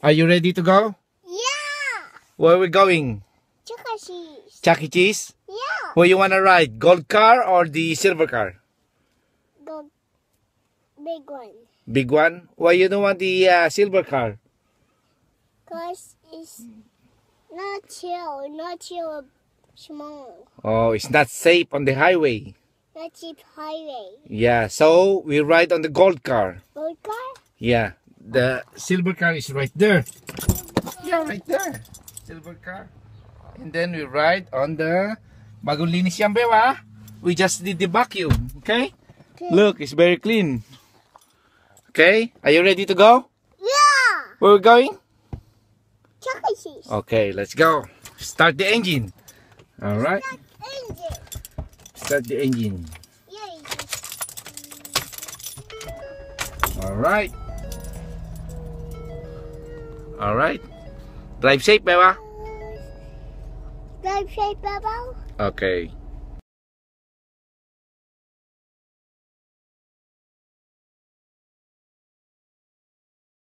Are you ready to go? Yeah. Where are we going? Chuck E. Cheese. Chuck E. Cheese? Yeah. Where you wanna ride? Gold car or the silver car? The big one. Big one? Why you don't want the silver car? Cause it's not chill. Not chill. Small. Oh, it's not safe on the highway. Not cheap highway. Yeah, so we ride on the gold car. Gold car. Yeah, the silver car is right there. Yeah, right there. Silver car. And then we ride on the bagong linis yan, Bewa. We just did the vacuum, okay? Okay. Look, it's very clean. Okay, are you ready to go? Yeah. Where we going? Chuck E. Cheese. Okay, let's go. Start the engine. All right, Engine. start the engine. Yeah. All right. All right. Drive safe, Bewa. Drive safe, Bubble. Okay.